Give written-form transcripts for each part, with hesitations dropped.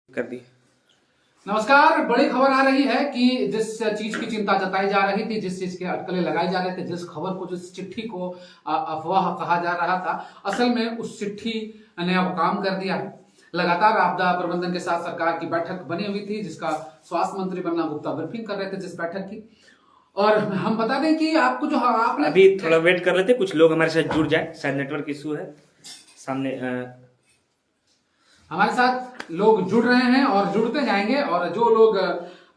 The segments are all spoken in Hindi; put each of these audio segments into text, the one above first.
कर दी। नमस्कार। बड़ी खबर आ रही है कि जिस चीज की चिंता जताई जा रही थी, जिस चीज के अटकलें लगाए जा रहे थे, जिस खबर को, जिस चिट्ठी को अफवाह कहा जा रहा था, असल में उस चिट्ठी ने अब काम कर दिया है। लगातार आपदा प्रबंधन के साथ सरकार की बैठक बनी हुई थी, जिसका स्वास्थ्य मंत्री बन्ना गुप्ता ब्रीफिंग कर रहे थे जिस बैठक की। और हम बता दें कि आपको जो आपने अभी थोड़ा वेट कर लेते, कुछ लोग हमारे साथ जुड़ जाए, शायद नेटवर्क इशू है सामने। हमारे साथ लोग जुड़ रहे हैं और जुड़ते जाएंगे, और जो लोग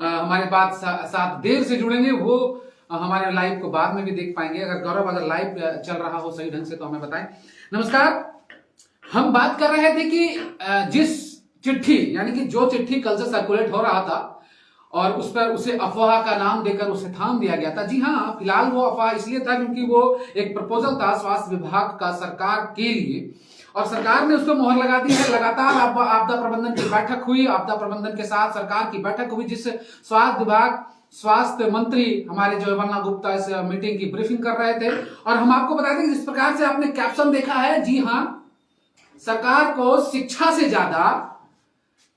हमारे बात साथ देर से जुड़ेंगे वो हमारे लाइव को बाद में भी देख पाएंगे। अगर गौरव अगर लाइव चल रहा हो सही ढंग से तो हमें बताएं। नमस्कार। हम बात कर रहे थे कि जिस चिट्ठी, यानी कि जो चिट्ठी कल से सर्कुलेट हो रहा था और उस पर उसे अफवाह का नाम देकर उसे थाम दिया गया था। जी हाँ, फिलहाल वो अफवाह इसलिए था क्योंकि वो एक प्रपोजल था स्वास्थ्य विभाग का सरकार के लिए, और सरकार ने उसको मोहर लगा दी है। लगातार आपदा प्रबंधन की बैठक हुई, आपदा प्रबंधन के साथ सरकार की बैठक हुई, जिस स्वास्थ्य विभाग, स्वास्थ्य मंत्री हमारे जो बन्ना गुप्ता इस मीटिंग की ब्रीफिंग कर रहे थे। और हम आपको बता दें कि जिस प्रकार से आपने कैप्शन देखा है, जी हाँ, सरकार को शिक्षा से ज्यादा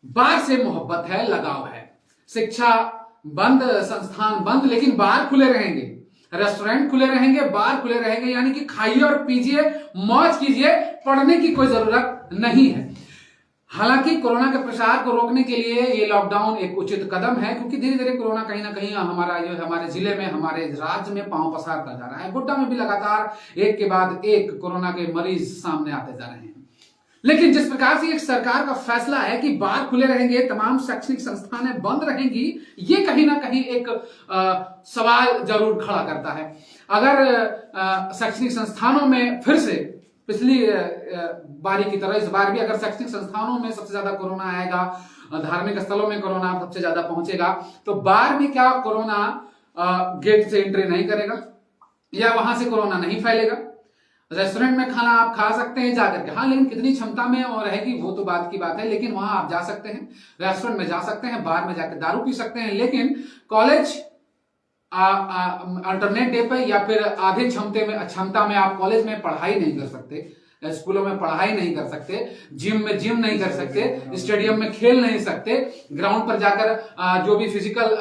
बार से मोहब्बत है, लगाव है। शिक्षा बंद, संस्थान बंद, लेकिन बार खुले रहेंगे, रेस्टोरेंट खुले रहेंगे, बार खुले रहेंगे, यानी कि खाइए और पीजिए, मौज कीजिए, पढ़ने की कोई जरूरत नहीं है। हालांकि कोरोना के प्रसार को रोकने के लिए ये लॉकडाउन एक उचित कदम है, क्योंकि धीरे धीरे कोरोना कहीं ना कहीं हमारे जिले में, हमारे राज्य में पांव पसारता जा रहा है। गोड्डा में भी लगातार एक के बाद एक कोरोना के मरीज सामने आते जा रहे हैं। लेकिन जिस प्रकार से एक सरकार का फैसला है कि बार खुले रहेंगे, तमाम शैक्षणिक संस्थानें बंद रहेंगी, ये कहीं ना कहीं एक सवाल जरूर खड़ा करता है। अगर शैक्षणिक संस्थानों में फिर से पिछली बारी की तरह इस बार भी अगर शैक्षणिक संस्थानों में सबसे ज्यादा कोरोना आएगा, धार्मिक स्थलों में कोरोना सबसे ज्यादा पहुंचेगा, तो बार में क्या कोरोना गेट से एंट्री नहीं करेगा या वहां से कोरोना नहीं फैलेगा? रेस्टोरेंट में खाना आप खा सकते हैं जाकर के, हाँ, लेकिन कितनी क्षमता में और रहेगी वो तो बात की बात है। लेकिन वहां आप जा सकते हैं, रेस्टोरेंट में जा सकते हैं, बार में जाकर दारू पी सकते हैं। लेकिन कॉलेज अल्टरनेट डे पे या फिर आधे क्षमता में आप कॉलेज में पढ़ाई नहीं कर सकते, स्कूलों में पढ़ाई नहीं कर सकते, जिम में जिम नहीं कर सकते, स्टेडियम में खेल नहीं सकते, ग्राउंड पर जाकर जो भी फिजिकल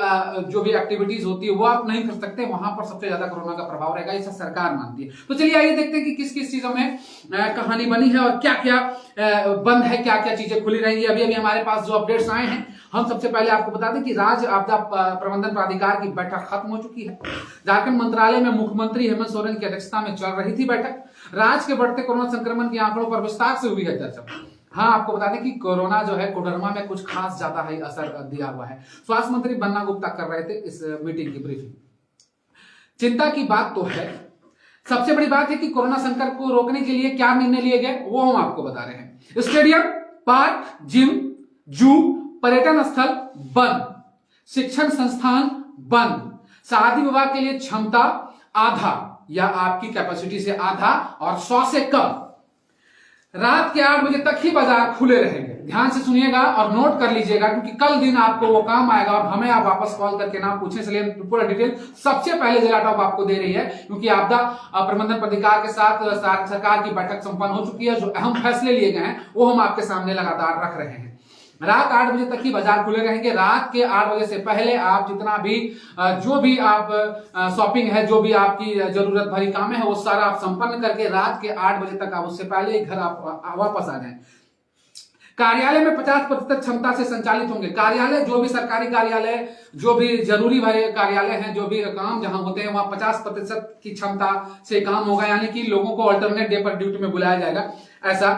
जो भी एक्टिविटीज होती है वो आप नहीं कर सकते। वहां पर सबसे ज्यादा कोरोना का प्रभाव रहेगा, ऐसा सरकार मानती है। तो चलिए आइए देखते हैं कि किस किस चीजों में कहानी बनी है और क्या क्या बंद है, क्या क्या चीजें खुली रहेंगी। अभी अभी हमारे पास जो अपडेट्स आए हैं, हम सबसे पहले आपको बता दें कि राज्य आपदा प्रबंधन प्राधिकार की बैठक खत्म हो चुकी है। झारखंड मंत्रालय में मुख्यमंत्री हेमंत सोरेन की अध्यक्षता में चल रही थी बैठक। राज्य के बढ़ते कोरोना संक्रमण के आंकड़ों पर विस्तार से हुई है चर्चा। हाँ, आपको बता दें कि कोरोना जो है कोडरमा में कुछ खास ज्यादा ही असर दिया हुआ है। स्वास्थ्य मंत्री बन्ना गुप्ता कर रहे थे इस मीटिंग की ब्रीफिंग। चिंता की बात तो है, सबसे बड़ी बात है कि कोरोना संकट को रोकने के लिए क्या निर्णय लिए गए वो हम आपको बता रहे हैं। स्टेडियम, पार्क, जिम, जू, पर्यटन स्थल बंद, शिक्षण संस्थान बंद, शादी विवाह के लिए क्षमता आधा या आपकी कैपेसिटी से आधा और 100 से कम। रात के 8 बजे तक ही बाजार खुले रहेंगे। ध्यान से सुनिएगा और नोट कर लीजिएगा, क्योंकि कल दिन आपको वो काम आएगा और हमें आप वापस कॉल करके ना पूछें, इसलिए पूरा डिटेल सबसे पहले जिला टॉप आपको दे रही है, क्योंकि आपदा प्रबंधन प्राधिकार के साथ सरकार की बैठक संपन्न हो चुकी है। जो अहम फैसले लिए गए हैं वो हम आपके सामने लगातार रख रहे हैं। रात 8 बजे तक ही बाजार खुले रहेंगे। रात के 8 बजे से पहले आप जितना भी जो भी आप शॉपिंग है, जो भी आपकी जरूरत भरी काम है, वो सारा आप संपन्न करके रात के 8 बजे तक आप उससे पहले घर आप वापस आ जाएं। कार्यालय में 50% क्षमता से संचालित होंगे। कार्यालय, जो भी सरकारी कार्यालय, जो भी जरूरी भरे कार्यालय हैं, जो भी काम जहां होते हैं, वहां 50% की क्षमता से काम होगा, यानी कि लोगों को अल्टरनेट डे पर ड्यूटी में बुलाया जाएगा, ऐसा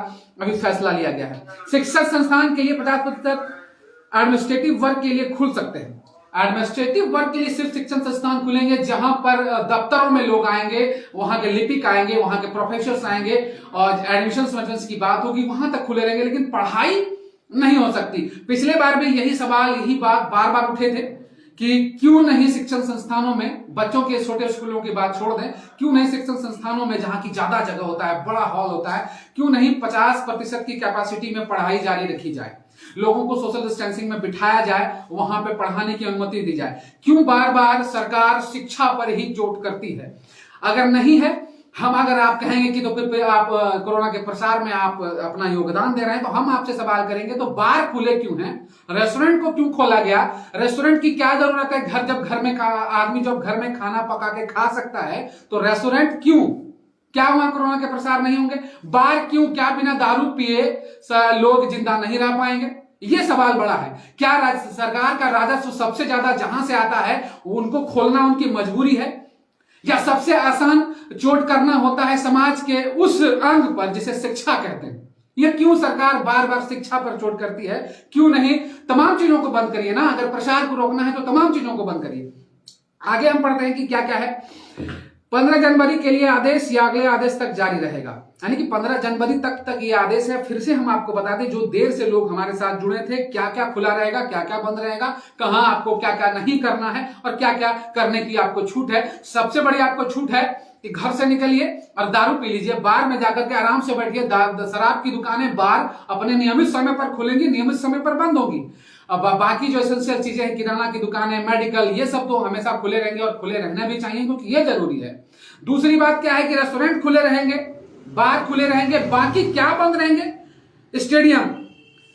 अभी फैसला लिया गया है। शिक्षण संस्थान के लिए 50% एडमिनिस्ट्रेटिव वर्क के लिए खुल सकते हैं। एडमिनिस्ट्रेटिव वर्क के लिए सिर्फ शिक्षण संस्थान खुलेंगे जहां पर दफ्तरों में लोग आएंगे, वहां के लिपिक आएंगे, वहां के प्रोफेसर्स आएंगे और एडमिशन की बात होगी, वहां तक खुले रहेंगे। लेकिन पढ़ाई नहीं हो सकती। पिछले बार भी यही सवाल, यही बात बार बार उठे थे कि क्यों नहीं शिक्षण संस्थानों में, बच्चों के छोटे स्कूलों की बात छोड़ दें, क्यों नहीं शिक्षण संस्थानों में जहां की ज्यादा जगह होता है, बड़ा हॉल होता है, क्यों नहीं 50% की कैपेसिटी में पढ़ाई जारी रखी जाए, लोगों को सोशल डिस्टेंसिंग में बिठाया जाए, वहां पे पढ़ाने की अनुमति दी जाए। क्यों बार बार सरकार शिक्षा पर ही चोट करती है? अगर नहीं है हम अगर आप कहेंगे कि तो फिर आप कोरोना के प्रसार में आप अपना योगदान दे रहे हैं, तो हम आपसे सवाल करेंगे तो बार खुले क्यों हैं, रेस्टोरेंट को क्यों खोला गया, रेस्टोरेंट की क्या जरूरत है, जब घर में आदमी जब घर में खाना पका के खा सकता है तो रेस्टोरेंट क्यों, क्या वहां कोरोना के प्रसार नहीं होंगे, बार क्यों, क्या बिना दारू पिए लोग जिंदा नहीं रह पाएंगे, ये सवाल बड़ा है। क्या सरकार का राजस्व सबसे ज्यादा जहां से आता है उनको खोलना उनकी मजबूरी है, या सबसे आसान चोट करना होता है समाज के उस अंग पर जिसे शिक्षा कहते हैं। यह क्यों सरकार बार बार शिक्षा पर चोट करती है, क्यों नहीं तमाम चीजों को बंद करिए ना, अगर प्रसार को रोकना है तो तमाम चीजों को बंद करिए। आगे हम पढ़ते हैं कि क्या क्या है। 15 जनवरी के लिए आदेश या अगले आदेश तक जारी रहेगा, यानी कि 15 जनवरी तक ये आदेश है। फिर से हम आपको बता दें, जो देर से लोग हमारे साथ जुड़े थे, क्या क्या खुला रहेगा, क्या क्या बंद रहेगा, कहां आपको क्या क्या नहीं करना है और क्या क्या करने की आपको छूट है। सबसे बड़ी आपको छूट है कि घर से निकलिए और दारू पी लीजिए, बार में जाकर के आराम से बैठिए। शराब की दुकानें, बार अपने नियमित समय पर खुलेंगी, नियमित समय पर बंद होगी। अब बाकी जो एसेंशियल चीजें हैं, किराना की दुकानें, मेडिकल, ये सब तो हमेशा खुले रहेंगे और खुले रहना भी चाहिए क्योंकि ये जरूरी है। दूसरी बात क्या है कि रेस्टोरेंट खुले रहेंगे, बार खुले रहेंगे, बाकी क्या बंद रहेंगे, स्टेडियम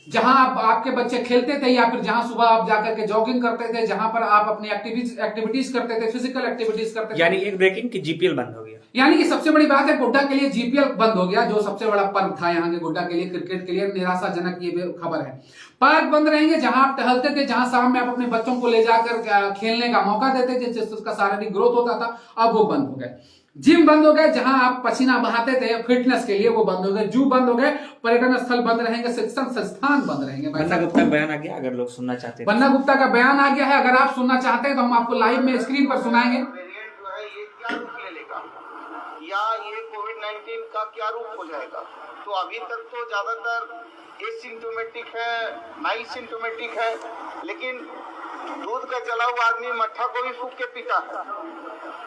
जहां आपके बच्चे खेलते थे या फिर जहां सुबह आप जाकर के जॉगिंग करते थे, जहां पर आप अपनी एक्टिविटीज करते थे, फिजिकल एक्टिविटीज करते थे। यानी एक ब्रेकिंग कि जीपीएल बंद हो गया, यानी कि सबसे बड़ी बात है गोड्डा के लिए जीपीएल बंद हो गया, जो सबसे बड़ा पर्व था यहाँ के गोड्डा के लिए, क्रिकेट के लिए निराशाजनक ये खबर है। पार्क बंद रहेंगे, जहां आप टहलते थे, जहां शाम में आप अपने बच्चों को ले जाकर खेलने का मौका देते थे, जिससे उसका शारीरिक ग्रोथ होता था, अब वो बंद हो गए। जिम बंद हो गए, जहां आप पसीना बहाते थे फिटनेस के लिए, वो बंद हो गए। जू बंद हो गए, पर्यटन स्थल बंद रहेंगे, शिक्षण संस्थान बंद रहेंगे। बन्ना गुप्ता का बयान आ गया, अगर लोग सुनना चाहते हैं। बन्ना गुप्ता का बयान आ गया है, अगर आप सुनना चाहते हैं तो हम आपको लाइव में स्क्रीन पर सुनाएंगे। वेरिएंट जो है ये क्या रूप ले लेगा, या ये कोविड-19 का क्या रूप हो जाएगा। तो अभी तक तो ज्यादातर एसिम्टोमेटिक है, नाइ सिम्टोमेटिक है, लेकिन दूध का चला हुआ आदमी मट्ठा को भी फूंक के पीता है।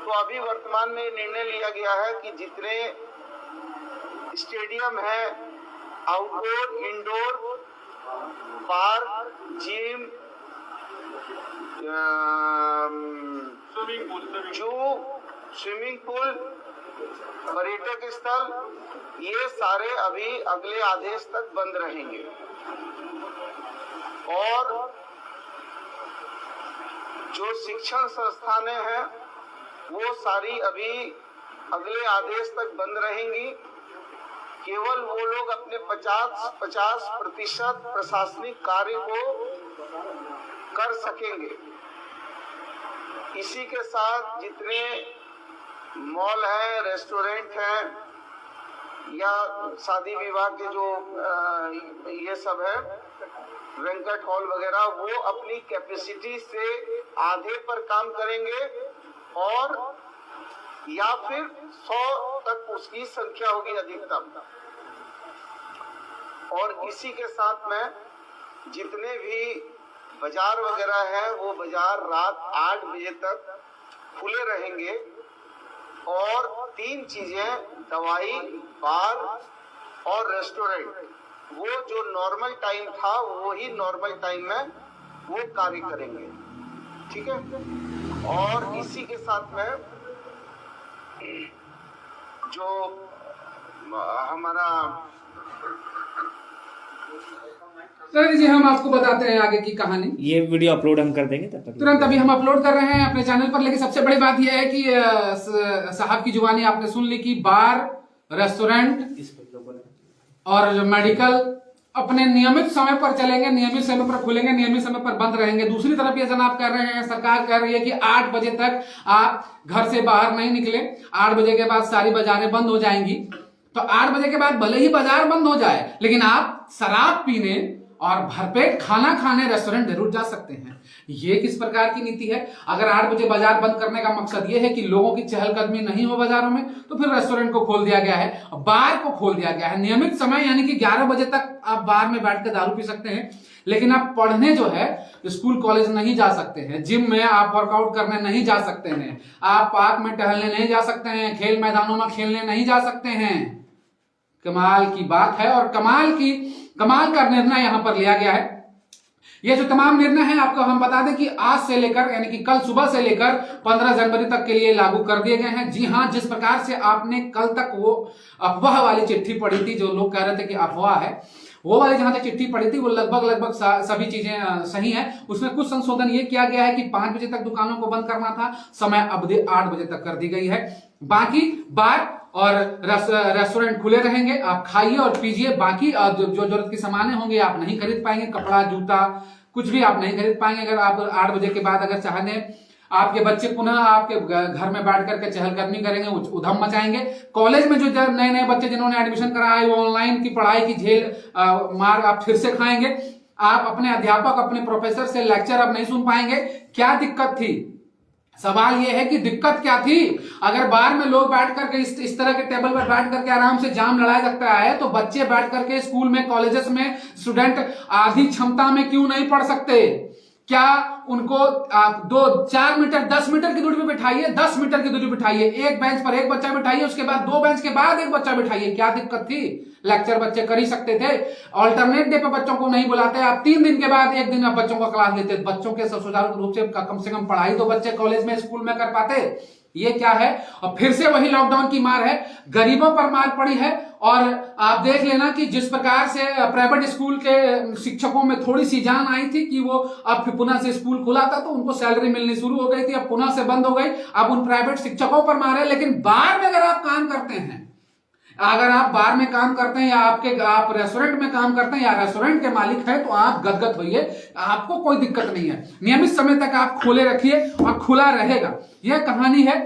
तो अभी वर्तमान में निर्णय लिया गया है कि जितने स्टेडियम है, आउटडोर, इंडोर, पार्क, जिम, जू, स्विमिंग पूल, पर्यटक स्थल, ये सारे अभी अगले आदेश तक बंद रहेंगे। और जो शिक्षण संस्थानें हैं वो सारी अभी अगले आदेश तक बंद रहेंगी। केवल वो लोग अपने 50% प्रशासनिक कार्य को कर सकेंगे। इसी के साथ जितने मॉल हैं, रेस्टोरेंट हैं या शादी विवाह के जो ये सब है, बैंक्वेट हॉल वगैरह, वो अपनी कैपेसिटी से आधे पर काम करेंगे और या फिर 100 तक उसकी संख्या होगी अधिकतम। और इसी के साथ में जितने भी बाजार वगैरह हैं वो बाजार रात 8 बजे तक खुले रहेंगे। और 3 चीजें, दवाई, बार और रेस्टोरेंट, वो जो नॉर्मल टाइम था वही नॉर्मल टाइम में वो कार्य करेंगे। ठीक है। और इसी के साथ में जो हमारा जी, हम आपको बताते हैं आगे की कहानी। ये वीडियो अपलोड हम कर देंगे तब तक तुरंत अभी हम अपलोड कर रहे हैं अपने चैनल पर। लेकिन सबसे बड़ी बात यह है कि साहब की जुबानी आपने सुन ली कि बार, रेस्टोरेंट और मेडिकल अपने नियमित समय पर चलेंगे, नियमित समय पर खुलेंगे, नियमित समय पर बंद रहेंगे। दूसरी तरफ ये जनाब कह रहे हैं, सरकार कह रही है कि 8 बजे तक आप घर से बाहर नहीं निकले, 8 बजे के बाद सारी बाजारें बंद हो जाएंगी। तो 8 बजे के बाद भले ही बाजार बंद हो जाए, लेकिन आप शराब पीने और भरपेट खाना खाने रेस्टोरेंट जरूर जा सकते हैं। ये किस प्रकार की नीति है? अगर 8 बजे बाजार बंद करने का मकसद ये है कि लोगों की चहलकदमी नहीं हो बाजारों में, तो फिर रेस्टोरेंट को खोल दिया गया है, बार को खोल दिया गया है। नियमित समय यानी कि 11 बजे तक आप बार में बैठ कर दारू पी सकते हैं, लेकिन आप पढ़ने जो है स्कूल कॉलेज नहीं जा सकते हैं, जिम में आप वर्कआउट करने नहीं जा सकते हैं, आप पार्क में टहलने नहीं जा सकते हैं, खेल मैदानों में खेलने नहीं जा सकते हैं। कमाल की बात है और कमाल का निर्णय यहां पर लिया गया है ये जो तमाम निर्णय हैं आपको हम बता दें कि आज से लेकर यानी कि कल सुबह से लेकर 15 जनवरी तक के लिए लागू कर दिए गए हैं। जी हां, जिस प्रकार से आपने कल तक वो अफवाह वाली चिट्ठी पढ़ी थी, जो लोग कह रहे थे कि अफवाह है, वो वाली जहां तक चिट्ठी पड़ी थी वो लगभग सभी चीजें सही हैं। उसमें कुछ संशोधन ये किया गया है कि 5 बजे तक दुकानों को बंद करना था, समय अवधि 8 बजे तक कर दी गई है। बाकी बार और रेस्टोरेंट खुले रहेंगे, आप खाइए और पीजिए। बाकी जो जरूरत की सामानें होंगे आप नहीं खरीद पाएंगे, कपड़ा जूता कुछ भी आप नहीं खरीद पाएंगे। अगर आप 8 बजे के बाद अगर चाहें, आपके बच्चे पुनः आपके घर में बैठ करके चहलकदमी करेंगे, उधम मचाएंगे। कॉलेज में जो नए नए बच्चे जिन्होंने एडमिशन कराया है वो ऑनलाइन की पढ़ाई की झेल मार आप फिर से खाएंगे। आप अपने अध्यापक, अपने प्रोफेसर से लेक्चर अब नहीं सुन पाएंगे। क्या दिक्कत थी? सवाल यह है कि दिक्कत क्या थी? अगर बाहर में लोग बैठ करके इस तरह के टेबल पर बैठ करके आराम से जाम लड़ाया जाता है, तो बच्चे बैठ करके स्कूल में, कॉलेजेस में स्टूडेंट आधी क्षमता में क्यों नहीं पढ़ सकते? क्या उनको आप 2-4 मीटर 10 मीटर की दूरी पे बिठाइए, 10 मीटर की दूरी बिठाइए, एक बेंच पर एक बच्चा बिठाइए, उसके बाद 2 बेंच के बाद एक बच्चा बिठाइए। क्या दिक्कत थी? लेक्चर बच्चे कर ही सकते थे। ऑल्टरनेट डे पे बच्चों को नहीं बुलाते, आप 3 दिन के बाद एक दिन आप बच्चों को क्लास देते। बच्चों के सुचारू रूप से कम कम पढ़ाई तो बच्चे कॉलेज में, स्कूल में कर पाते। ये क्या है? और फिर से वही लॉकडाउन की मार है, गरीबों पर मार पड़ी है। और आप देख लेना कि जिस प्रकार से प्राइवेट स्कूल के शिक्षकों में थोड़ी सी जान आई थी कि वो अब पुनः से स्कूल खुला था तो उनको सैलरी मिलनी शुरू हो गई थी, अब पुनः से बंद हो गई, अब उन प्राइवेट शिक्षकों पर मार है। लेकिन बार में अगर आप काम करते हैं, अगर आप बार में काम करते हैं या आप रेस्टोरेंट में काम करते हैं या रेस्टोरेंट के मालिक हैं, तो आप गदगद होइए, आपको कोई दिक्कत नहीं है। नियमित समय तक आप खोले रखिए और खुला रहेगा। यह कहानी है।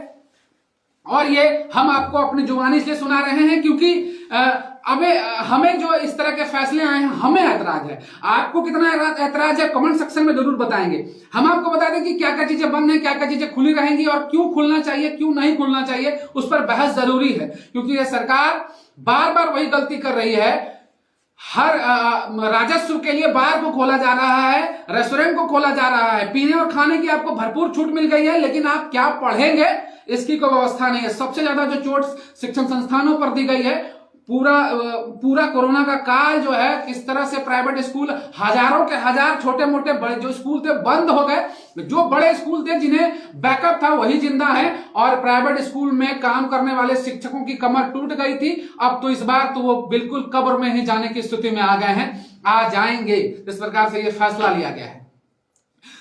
और ये हम आपको अपनी जुबानी इसलिए सुना रहे हैं क्योंकि हमें जो इस तरह के फैसले आए हैं, हमें ऐतराज है। आपको कितना ऐतराज है कमेंट सेक्शन में जरूर बताएंगे। हम आपको बता दें कि क्या क्या चीजें बंद हैं, क्या क्या चीजें खुली रहेंगी और क्यों खुलना चाहिए, क्यों नहीं खुलना चाहिए, उस पर बहस जरूरी है। क्योंकि यह सरकार बार बार वही गलती कर रही है। हर राजस्व के लिए बार को खोला जा रहा है, रेस्टोरेंट को खोला जा रहा है, पीने और खाने की आपको भरपूर छूट मिल गई है, लेकिन आप क्या पढ़ेंगे इसकी कोई व्यवस्था नहीं है। सबसे ज्यादा जो चोट शिक्षण संस्थानों पर दी गई है, पूरा कोरोना का काल जो है, किस तरह से प्राइवेट स्कूल हजारों के हजार छोटे मोटे बड़े जो स्कूल थे बंद हो गए। जो बड़े स्कूल थे जिन्हें बैकअप था वही जिंदा है, और प्राइवेट स्कूल में काम करने वाले शिक्षकों की कमर टूट गई थी। अब तो इस बार तो वो बिल्कुल कब्र में ही जाने की स्थिति में आ गए हैं, आ जाएंगे। इस प्रकार से ये फैसला लिया गया है।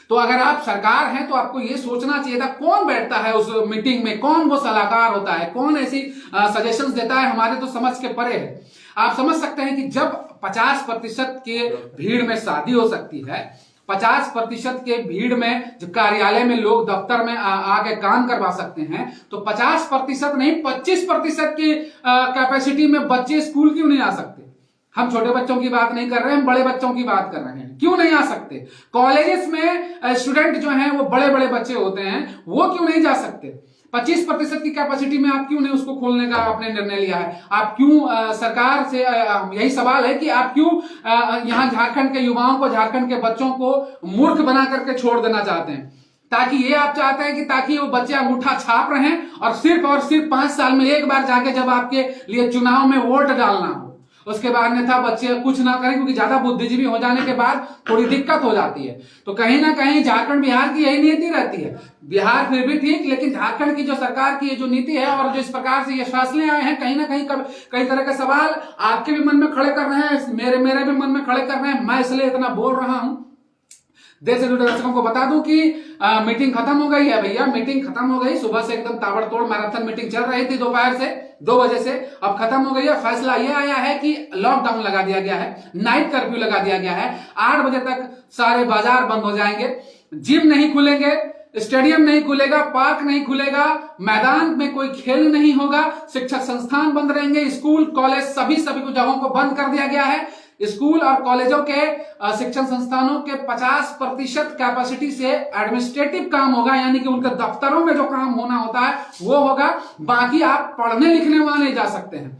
तो अगर आप सरकार हैं तो आपको ये सोचना चाहिए था, कौन बैठता है उस मीटिंग में, कौन वो सलाहकार होता है, कौन ऐसी सजेशंस देता है, हमारे तो समझ के परे है। आप समझ सकते हैं कि जब 50% के भीड़ में शादी हो सकती है, 50% के भीड़ में जो कार्यालय में लोग दफ्तर में आके काम करवा सकते हैं, तो 50% नहीं 25% की कैपेसिटी में बच्चे स्कूल क्यों नहीं आ सकते? हम छोटे बच्चों की बात नहीं कर रहे हैं, हम बड़े बच्चों की बात कर रहे हैं। क्यों नहीं आ सकते? कॉलेजेस में स्टूडेंट जो हैं वो बड़े बड़े बच्चे होते हैं, वो क्यों नहीं जा सकते? 25% की कैपेसिटी में आप क्यों नहीं उसको खोलने का आपने निर्णय लिया है? आप क्यों सरकार से यही सवाल है कि आप क्यों यहाँ झारखंड के युवाओं को, झारखंड के बच्चों को मूर्ख बना करके छोड़ देना चाहते हैं? ताकि ये आप चाहते हैं कि ताकि वो बच्चे अंगूठा छाप रहे हैं और सिर्फ 5 साल में एक बार जाके जब आपके लिए चुनाव में वोट डालना हो, उसके बाद अन्यथा बच्चे कुछ ना करें, क्योंकि ज्यादा बुद्धिजीवी हो जाने के बाद थोड़ी दिक्कत हो जाती है। तो कहीं ना कहीं झारखंड बिहार की यही नीति रहती है। बिहार फिर भी ठीक, लेकिन झारखंड की जो सरकार की जो नीति है और जो इस प्रकार से ये फैसले आए हैं, कहीं ना कहीं कई तरह के सवाल आपके भी मन में खड़े कर रहे हैं, मेरे भी मन में खड़े कर रहे हैं। मैं इसलिए इतना बोल रहा हूं। देश से जुड़े दर्शकों को बता दूं कि मीटिंग खत्म हो गई है भैया, मीटिंग खत्म हो गई। सुबह से एकदम ताबड़तोड़ मैराथन मीटिंग चल रही थी दोपहर से 2 बजे से, अब खत्म हो गई है। फैसला यह आया है कि लॉकडाउन लगा दिया गया है, नाइट कर्फ्यू लगा दिया गया है। 8 बजे तक सारे बाजार बंद हो जाएंगे, जिम नहीं खुलेंगे, स्टेडियम नहीं खुलेगा, पार्क नहीं खुलेगा, मैदान में कोई खेल नहीं होगा, शिक्षक संस्थान बंद रहेंगे, स्कूल कॉलेज सभी को जगहों को बंद कर दिया गया है। स्कूल और कॉलेजों के शिक्षण संस्थानों के 50% कैपेसिटी से एडमिनिस्ट्रेटिव काम होगा, यानी कि उनके दफ्तरों में जो काम होना होता है वो होगा। बाकी आप पढ़ने लिखने वहां नहीं जा सकते हैं।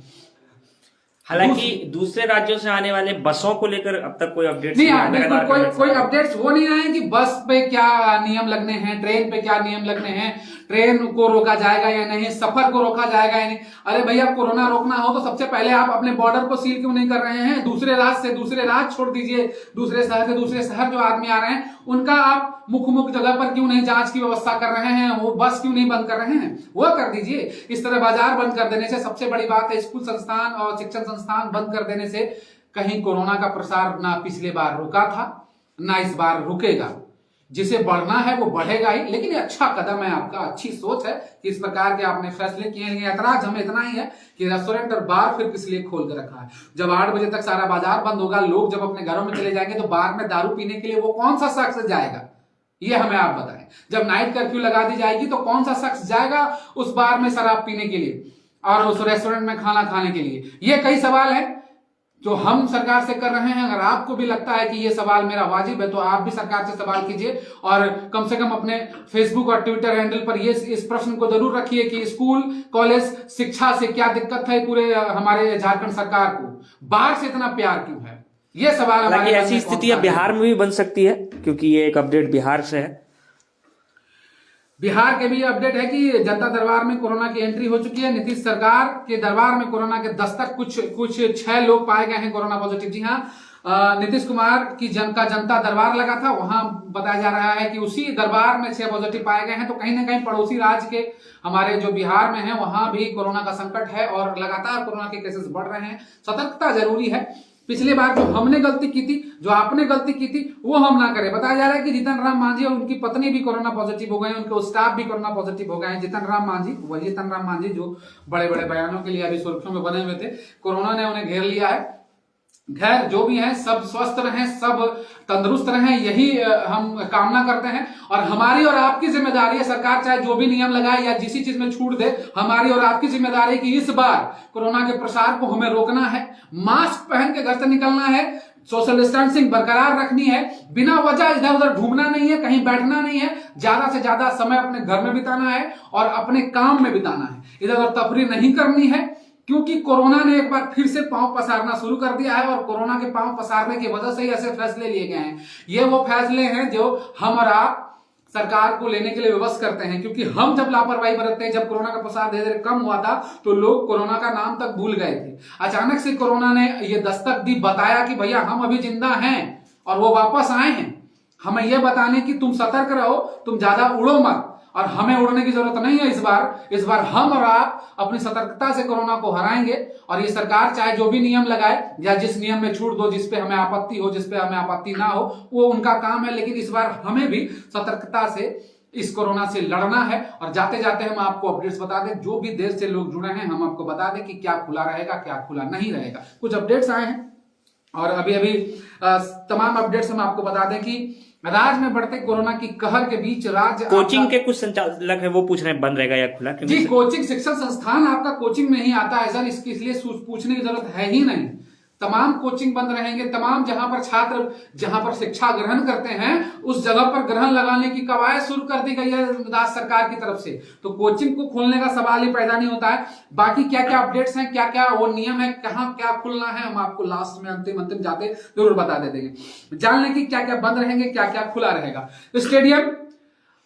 हालांकि दूसरे राज्यों से आने वाले बसों को लेकर अब तक कोई अपडेट नहीं आया, बिल्कुल कोई अपडेट्स वो नहीं आए कि बस पे क्या नियम लगने हैं, ट्रेन पे क्या नियम लगने हैं, ट्रेन को रोका जाएगा या नहीं, सफर को रोका जाएगा या नहीं। अरे भैया, कोरोना रोकना हो तो सबसे पहले आप अपने बॉर्डर को सील क्यों नहीं कर रहे हैं? दूसरे राज्य से दूसरे राज्य छोड़ दीजिए, दूसरे शहर से दूसरे शहर जो आदमी आ रहे हैं उनका आप मुख्य जगह पर क्यों नहीं जांच की व्यवस्था कर रहे हैं? वो बस क्यों नहीं बंद कर रहे हैं? वो कर दीजिए। इस तरह बाजार बंद कर देने से, सबसे बड़ी बात है स्कूल संस्थान और शिक्षण संस्थान बंद कर देने से कहीं कोरोना का प्रसार ना पिछले बार रुका था ना इस बार रुकेगा। जिसे बढ़ना है वो बढ़ेगा ही, लेकिन ये अच्छा कदम है आपका, अच्छी सोच है कि इस प्रकार के आपने फैसले किए हैं। ऐतराज हमें इतना ही है कि रेस्टोरेंट और बार फिर किस लिए खोल कर रखा है? जब 8 बजे तक सारा बाजार बंद होगा, लोग जब अपने घरों में चले जाएंगे तो बार में दारू पीने के लिए वो कौन सा शख्स जाएगा? ये हमें आप बताएं। जब नाइट कर्फ्यू लगा दी जाएगी तो कौन सा शख्स जाएगा उस बार में शराब पीने के लिए और उस रेस्टोरेंट में खाना खाने के लिए? ये कई सवाल हैं जो हम सरकार से कर रहे हैं। अगर आपको भी लगता है कि ये सवाल मेरा वाजिब है तो आप भी सरकार से सवाल कीजिए और कम से कम अपने फेसबुक और ट्विटर हैंडल पर ये इस प्रश्न को जरूर रखिए कि स्कूल कॉलेज शिक्षा से क्या दिक्कत है पूरे हमारे झारखंड सरकार को? बाहर से इतना प्यार क्यों है? ये सवाल हमारे। ऐसी स्थितियां बिहार में भी बन सकती है, क्योंकि ये एक अपडेट बिहार से है। बिहार के भी अपडेट है कि जनता दरबार में कोरोना की एंट्री हो चुकी है। नीतीश सरकार के दरबार में कोरोना के दस्तक, कुछ 6 लोग पाए गए हैं कोरोना पॉजिटिव। जी हाँ, नीतीश कुमार की जनता दरबार लगा था, वहां बताया जा रहा है कि उसी दरबार में 6 पॉजिटिव पाए गए हैं। तो कहीं ना कहीं पड़ोसी राज्य के हमारे जो बिहार में है वहां भी कोरोना का संकट है और लगातार कोरोना के केसेस बढ़ रहे हैं। सतर्कता जरूरी है। पिछली बार जो हमने गलती की थी, जो आपने गलती की थी, वो हम ना करें। बताया जा रहा है कि जीतन राम मांझी और उनकी पत्नी भी कोरोना पॉजिटिव हो गए, उनके स्टाफ भी कोरोना पॉजिटिव हो गए हैं। जीतन राम मांझी, वही जीतन राम मांझी जो बड़े बड़े बयानों के लिए अभी सुर्खियों में बने हुए थे, कोरोना ने उन्हें घेर लिया है। खैर, जो भी हैं सब स्वस्थ रहें, सब तंदुरुस्त रहें, यही हम कामना करते हैं। और हमारी और आपकी जिम्मेदारी है, सरकार चाहे जो भी नियम लगाए या जिस चीज में छूट दे, हमारी और आपकी जिम्मेदारी कि इस बार कोरोना के प्रसार को हमें रोकना है। मास्क पहन के घर से निकलना है, सोशल डिस्टेंसिंग बरकरार रखनी है, बिना वजह इधर उधर घूमना नहीं है, कहीं बैठना नहीं है, ज्यादा से ज्यादा समय अपने घर में बिताना है और अपने काम में बिताना है, इधर उधर तफरीह नहीं करनी है। क्योंकि कोरोना ने एक बार फिर से पांव पसारना शुरू कर दिया है और कोरोना के पांव पसारने की वजह से ही ऐसे फैसले लिए गए हैं। ये वो फैसले हैं जो हम और आप सरकार को लेने के लिए विवश करते हैं, क्योंकि हम जब लापरवाही बरतते हैं, जब कोरोना का प्रसार धीरे धीरे कम हुआ था तो लोग कोरोना का नाम तक भूल गए थे। अचानक से कोरोना ने ये दस्तक दी, बताया कि भैया हम अभी जिंदा हैं और वो वापस आए हैं हमें यह बताने कि तुम सतर्क रहो, तुम ज्यादा उड़ो मत। और हमें उड़ने की जरूरत नहीं है। इस बार हम और आप अपनी सतर्कता से कोरोना को हराएंगे। और ये सरकार चाहे जो भी नियम लगाए या जिस नियम में छूट दो, जिस पे हमें आपत्ति हो, जिस पे हमें आपत्ति ना हो, वो उनका काम है। लेकिन इस बार हमें भी सतर्कता से इस कोरोना से लड़ना है। और जाते जाते हम आपको अपडेट्स बता दें, जो भी देश से लोग जुड़े हैं हम आपको बता दें कि क्या खुला रहेगा, क्या खुला नहीं रहेगा। कुछ अपडेट्स आए हैं और अभी तमाम अपडेट्स हम आपको बता दें कि राज्य में बढ़ते कोरोना की कहर के बीच राज्य कोचिंग के कुछ संचालक है वो पूछ रहे हैं बंद रहेगा या खुला? जी, कोचिंग शिक्षण संस्थान आपका कोचिंग में ही आता है सर, इसलिए पूछने की जरूरत है ही नहीं। तमाम कोचिंग बंद रहेंगे। तमाम जहां पर छात्र जहां पर शिक्षा ग्रहण करते हैं उस जगह पर ग्रहण लगाने की कवायद शुरू कर दी गई है राज्य सरकार की तरफ से। तो कोचिंग को खोलने का सवाल ही पैदा नहीं होता है। बाकी क्या क्या अपडेट्स हैं, क्या क्या वो नियम है, कहां क्या खुलना है, हम आपको लास्ट में अंतिम जाते जरूर बता देंगे। जान लें कि क्या क्या बंद रहेंगे, क्या क्या खुला रहेगा। स्टेडियम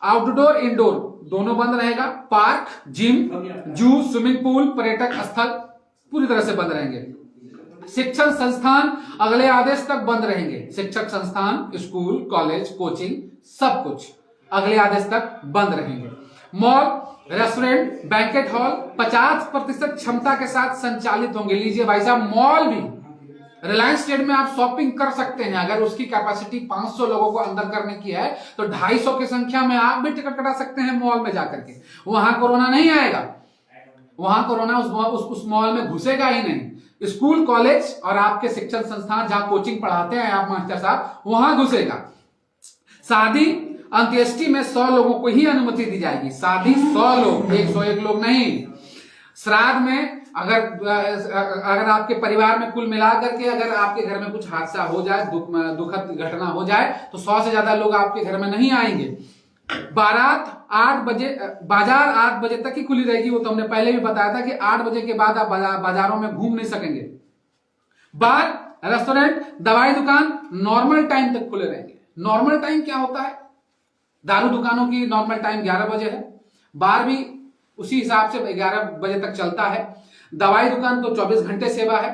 आउटडोर इंडोर दोनों बंद रहेगा। पार्क, जिम, जू, स्विमिंग पूल, पर्यटक स्थल पूरी तरह से बंद रहेंगे। शिक्षण संस्थान अगले आदेश तक बंद रहेंगे। शिक्षक संस्थान, स्कूल, कॉलेज, कोचिंग सब कुछ अगले आदेश तक बंद रहेंगे। मॉल, रेस्टोरेंट, बैंकेट हॉल 50% क्षमता के साथ संचालित होंगे। लीजिए भाई साहब, मॉल भी रिलायंस ट्रेड में आप शॉपिंग कर सकते हैं। अगर उसकी कैपेसिटी 500 लोगों को अंदर करने की है तो 250 की संख्या में आप भी टिकट कटा सकते हैं मॉल में जाकर के। वहां कोरोना नहीं आएगा, वहां कोरोना उस मॉल में घुसेगा ही नहीं। स्कूल, कॉलेज और आपके शिक्षण संस्थान जहां कोचिंग पढ़ाते हैं आप मास्टर साहब, वहां घुसेगा। शादी, अंत्येष्टि में 100 लोगों को ही अनुमति दी जाएगी। शादी 100 लोग, 101 लोग नहीं। श्राद्ध में अगर आपके परिवार में कुल मिलाकर के अगर आपके घर में कुछ हादसा हो जाए, दुखद घटना हो जाए तो 100 से ज्यादा लोग आपके घर में नहीं आएंगे। बारात 8 बजे, बाजार 8 बजे तक ही खुली रहेगी। वो तो हमने पहले भी बताया था कि 8 बजे के बाद आप बाजारों में घूम नहीं सकेंगे। बार, रेस्टोरेंट, दवाई दुकान नॉर्मल टाइम तक खुले रहेंगे। नॉर्मल टाइम क्या होता है? दारू दुकानों की नॉर्मल टाइम 11 बजे है। बार भी उसी हिसाब से 11 बजे तक चलता है। दवाई दुकान तो 24 घंटे सेवा है।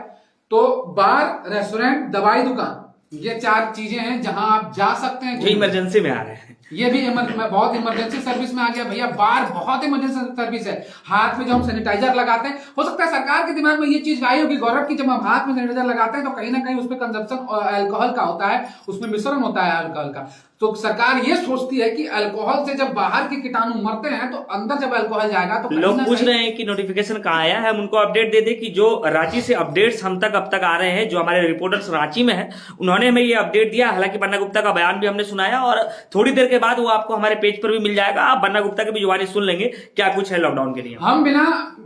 तो बार, रेस्टोरेंट, दवाई दुकान, ये 4 चीजें हैं जहां आप जा सकते हैं। जो इमरजेंसी में आ रहे हैं, ये भी बहुत इमरजेंसी सर्विस में आ गया भैया। बार बहुत इमरजेंसी सर्विस है। हाथ में जो हम सैनिटाइजर लगाते हैं, हो सकता है सरकार के दिमाग में ये चीज आई होगी गौरव की, जब हम हाथ में सैनिटाइजर लगाते हैं तो कहीं ना कहीं उसमें कंजप्शन अल्कोहल का होता है, उसमें मिश्रण होता है अल्कोहल का। तो सरकार ये सोचती है कि अल्कोहल से जब बाहर के कीटाणु मरते हैं तो अंदर जब अल्कोहल जाएगा तो लोग पूछ रहे हैं कि नोटिफिकेशन कहाँ आया है। हम उनको अपडेट दे दें कि जो रांची से अपडेट्स हम तक अब तक आ रहे हैं, जो हमारे रिपोर्टर्स रांची में हैं, उन्होंने हमें ये अपडेट दिया। हालांकि बन्ना गुप्ता का बयान भी हमने सुनाया और थोड़ी देर के बाद वो आपको हमारे पेज पर भी मिल जाएगा। आप बन्ना गुप्ता की भी जुबानी सुन लेंगे क्या कुछ है लॉकडाउन के लिए। हम बिना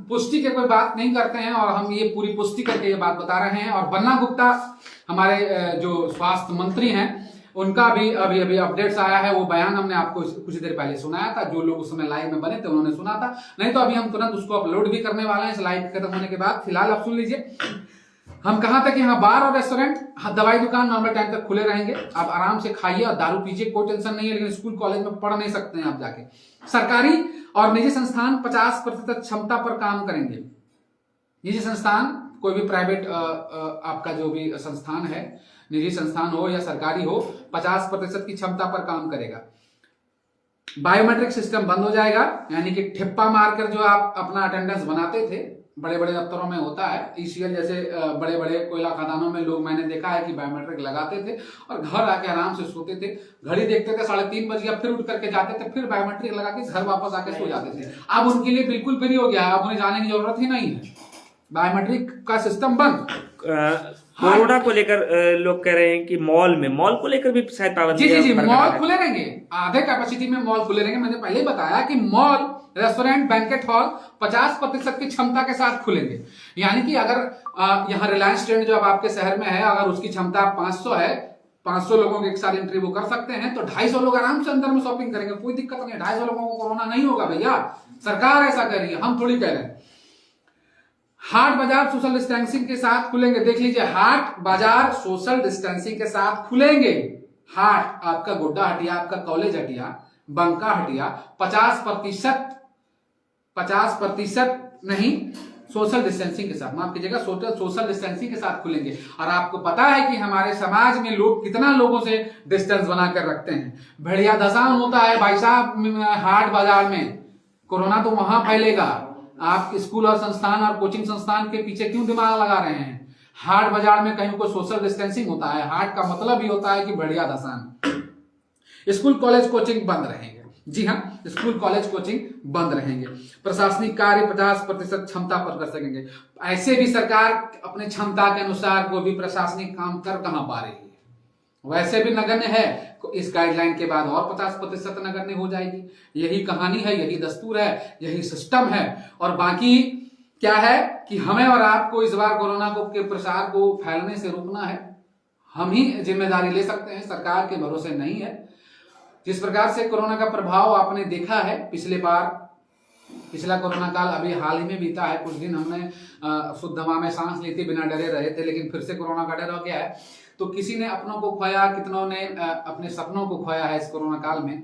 पुष्टि के कोई बात नहीं करते हैं और हम ये पूरी पुष्टि करके ये बात बता रहे हैं। और बन्ना गुप्ता हमारे जो स्वास्थ्य मंत्री हैं, उनका भी अभी अपडेट्स आया है। वो बयान हमने आपको कुछ देर पहले सुनाया था। जो लोग उस समय लाइव में बने थे उन्होंने सुना था, नहीं तो अभी हम तुरंत उसको अपलोड भी करने वाले हैं इस लाइव खत्म होने के बाद। फिलहाल आप सुन लीजिए। हम कहा था कि हाँ, बार और रेस्टोरेंट, दवाई दुकान नॉर्मल टाइम तक खुले रहेंगे। आप आराम से खाइए और दारू पीजिए, कोई टेंशन नहीं है। लेकिन स्कूल कॉलेज में पढ़ नहीं सकते हैं आप जाके। सरकारी और निजी संस्थान 50% क्षमता पर काम करेंगे। निजी संस्थान, कोई भी प्राइवेट आपका जो भी संस्थान है, निजी संस्थान हो या सरकारी हो, 50% की क्षमता पर काम करेगा। बायोमेट्रिक सिस्टम बंद हो जाएगा, यानी कि ठिप्पा मारकर जो आप अपना अटेंडेंस बनाते थे, बड़े बड़े दफ्तरों में होता है, ईसीएल जैसे बड़े बड़े कोयला खदानों में लोग, मैंने देखा है कि बायोमेट्रिक लगाते थे और घर आके आराम से सोते थे। घड़ी देखते थे 3:30 बज गया, फिर उठ करके जाते थे, फिर बायोमेट्रिक लगा के घर वापस आके सो जाते थे। अब उनके लिए बिल्कुल फ्री हो गया है, अब उन्हें जाने की जरूरत ही नहीं है। बायोमेट्रिक का सिस्टम बंद। कोरोना को लेकर लोग कह रहे हैं कि मॉल को लेकर भी शायद पाबंदी। जी, मॉल खुले रहेंगे, आधे कैपेसिटी में मॉल खुले रहेंगे। मैंने पहले ही बताया कि मॉल, रेस्टोरेंट, बैंकेट हॉल 50% की क्षमता के साथ खुलेंगे। यानी कि अगर यहाँ रिलायंस ट्रेंड जो अब आपके शहर में है, अगर उसकी क्षमता 500 है, 500 लोगों के एक साथ एंट्री वो कर सकते हैं, तो 250 लोग आराम से अंदर में शॉपिंग करेंगे, कोई दिक्कत नहीं है। 250 लोगों को कोरोना नहीं होगा भैया, सरकार ऐसा कह रही है, हम थोड़ी कह रहे हैं। हाट बाजार सोशल डिस्टेंसिंग के साथ खुलेंगे। देख लीजिए, हाट बाजार सोशल डिस्टेंसिंग के साथ खुलेंगे। हाट आपका गोड्डा हटिया, आपका कॉलेज हटिया, बंका हटिया 50% नहीं, सोशल डिस्टेंसिंग के साथ, माफ कीजिएगा, सोशल डिस्टेंसिंग के साथ खुलेंगे। और आपको पता है कि हमारे समाज में लोग कितना लोगों से डिस्टेंस बनाकर रखते हैं। भेड़िया धसान होता है भाई साहब हाट बाजार में, कोरोना तो वहां फैलेगा। आप स्कूल और संस्थान और कोचिंग संस्थान के पीछे क्यों दिमाग लगा रहे हैं? हाट बाजार में कहीं कोई सोशल डिस्टेंसिंग होता है? हाट का मतलब ही होता है कि बढ़िया दसान। स्कूल कॉलेज कोचिंग बंद रहेंगे। जी हाँ, स्कूल कॉलेज कोचिंग बंद रहेंगे। प्रशासनिक कार्य 50% क्षमता पर कर सकेंगे। ऐसे भी सरकार अपने क्षमता के अनुसार कोई भी प्रशासनिक काम कर कहां पा रही है, वैसे भी नगण्य है। इस गाइडलाइन के बाद और 50% नगण्य हो जाएगी। यही कहानी है, यही दस्तूर है, यही सिस्टम है। और बाकी क्या है कि हमें और आपको इस बार कोरोना के प्रसार को फैलने से रोकना है। हम ही जिम्मेदारी ले सकते हैं, सरकार के भरोसे नहीं है। जिस प्रकार से कोरोना का प्रभाव आपने देखा है पिछला कोरोना काल अभी हाल ही में बीता है। कुछ दिन हमने शुद्ध हवा में सांस ली थी, बिना डरे रहे थे, लेकिन फिर से कोरोना का डर हो गया है। तो किसी ने अपनों को खोया, कितनों ने अपने सपनों को खोया है इस कोरोना काल में।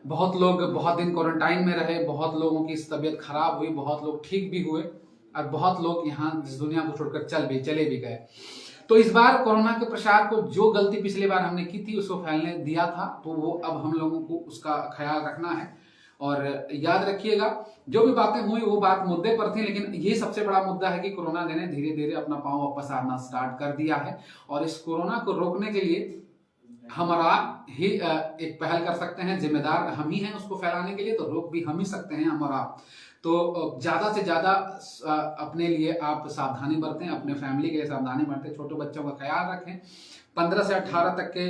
बहुत लोग बहुत दिन क्वारंटाइन में रहे, बहुत लोगों की तबीयत खराब हुई, बहुत लोग ठीक भी हुए और बहुत लोग यहाँ इस दुनिया को छोड़कर चले भी गए। तो इस बार कोरोना के प्रसार को जो गलती पिछली बार हमने की थी उसको फैलने दिया था, तो वो अब हम लोगों को उसका ख्याल रखना है। और याद रखिएगा, जो भी बातें हुई वो बात मुद्दे पर थी, लेकिन ये सबसे बड़ा मुद्दा है कि कोरोना ने धीरे धीरे अपना पांव वापस आना स्टार्ट कर दिया है। और इस कोरोना को रोकने के लिए हमारा ही एक पहल कर सकते हैं। जिम्मेदार हम ही हैं उसको फैलाने के लिए, तो रोक भी हम ही सकते हैं, हम और आप। तो ज्यादा से ज्यादा अपने लिए आप सावधानी बरतें, अपने फैमिली के लिए सावधानी बरतें, छोटे बच्चों का ख्याल रखें। 15 से 18 तक के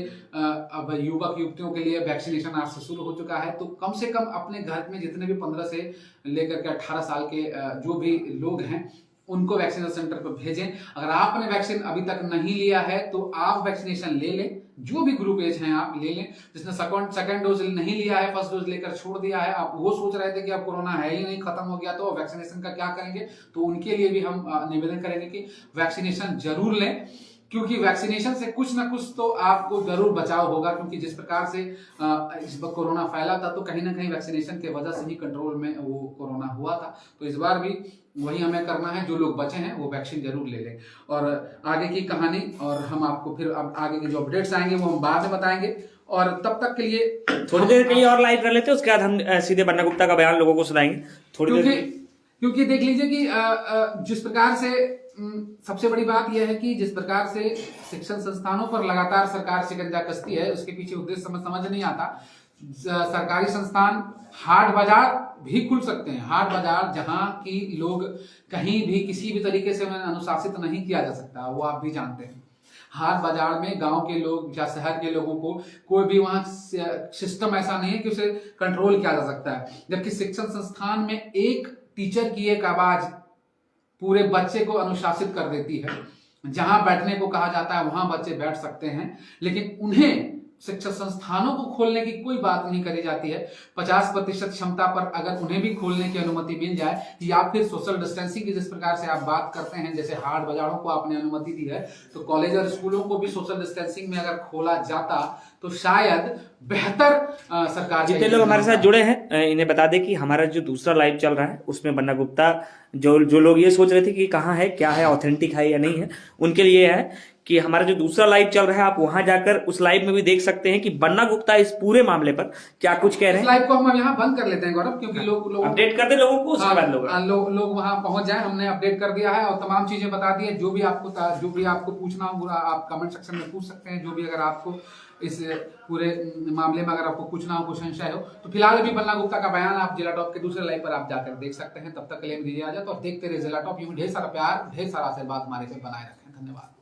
अब युवक युवतियों के लिए वैक्सीनेशन आज से शुरू हो चुका है। तो कम से कम अपने घर में जितने भी 15 से लेकर के 18 साल के जो भी लोग हैं उनको वैक्सीनेशन सेंटर पर भेजें। अगर आपने वैक्सीन अभी तक नहीं लिया है तो आप वैक्सीनेशन ले लें, जो भी ग्रुप एज हैं आप ले लें। जिसने सेकंड डोज नहीं लिया है, फर्स्ट डोज लेकर छोड़ दिया है, आप वो सोच रहे थे कि अब कोरोना है ही नहीं, खत्म हो गया, तो वैक्सीनेशन का क्या करेंगे, तो उनके लिए भी हम निवेदन करेंगे कि वैक्सीनेशन जरूर लें। क्योंकि वैक्सीनेशन से कुछ ना कुछ तो आपको जरूर बचाव होगा, क्योंकि जिस प्रकार से इस बार कोरोना फैला था तो कहीं ना कहीं वैक्सीनेशन की वजह से ही कंट्रोल में वो कोरोना हुआ था। तो इस बार भी वही हमें करना है, जो लोग बचे हैं वो वैक्सीन जरूर ले लें। और आगे की कहानी और हम आपको फिर अब आगे के जो अपडेट्स आएंगे वो हम बाद में बताएंगे। और तब तक के लिए थोड़ी देर के लिए और लाइव कर लेते हैं, उसके बाद हम सीधे बन्ना गुप्ता का बयान लोगों को सुनाएंगे थोड़ी देर। क्योंकि देख लीजिए कि जिस प्रकार से सबसे बड़ी बात यह है कि जिस प्रकार से शिक्षण संस्थानों पर लगातार सरकार शिकंजा कसती है, उसके पीछे उद्देश्य समझ नहीं आता। सरकारी संस्थान हाट बाजार भी खुल सकते हैं, हाट बाजार जहां की लोग कहीं भी किसी भी तरीके से उन्हें अनुशासित नहीं किया जा सकता, वो आप भी जानते हैं। हाट बाजार में गांव के लोग या शहर के लोगों को कोई भी वहां सिस्टम ऐसा नहीं है कि उसे कंट्रोल किया जा सकता है। जबकि शिक्षण संस्थान में एक टीचर की एक आवाज पूरे बच्चे को अनुशासित कर देती है। जहां बैठने को कहा जाता है वहां बच्चे बैठ सकते हैं, लेकिन उन्हें शिक्षण संस्थानों को खोलने की कोई बात नहीं करी जाती है। 50% क्षमता पर अगर उन्हें भी खोलने की अनुमति मिल जाए, या फिर सोशल डिस्टेंसिंग की जिस प्रकार से आप बात करते हैं, जैसे हाट बाजारों को आपने अनुमति दी है, तो कॉलेज और स्कूलों को भी सोशल डिस्टेंसिंग में अगर खोला जाता तो शायद बेहतर सरकार। जितने लोग हमारे साथ जुड़े हैं इन्हें बता दें कि हमारा जो दूसरा लाइव चल रहा है उसमें बन्ना गुप्ता जो लोग ये सोच रहे थे कि कहाँ है, क्या है, ऑथेंटिक है या नहीं है, उनके लिए है कि हमारा जो दूसरा लाइव चल रहा है आप वहां जाकर उस लाइव में भी देख सकते हैं कि बन्ना गुप्ता इस पूरे मामले पर क्या कुछ कह रहे हैं। इस लाइव को हम यहाँ बंद कर लेते हैं गौरव, क्योंकि लोग अपडेट कर दे लोगों को, उसके बाद लोग वहां पहुंच जाए। हमने अपडेट कर दिया है और तमाम चीजें बता दी है। जो भी आपको पूछना हो आप कमेंट सेक्शन में पूछ सकते हैं। जो भी अगर आपको इस पूरे मामले में अगर आपको कुछ ना हो, कुछ संशय हो, तो फिलहाल अभी बन्ना गुप्ता का बयान आप जिला टॉप के दूसरे लाइव पर आप जाकर देख सकते हैं। तब तक के लिए दीजिए इजाजत और देखते रहे जिला टॉप। यूं ढेर सारा प्यार, ढेर सारा आशीर्वाद हमारे पे बनाए रखें। धन्यवाद।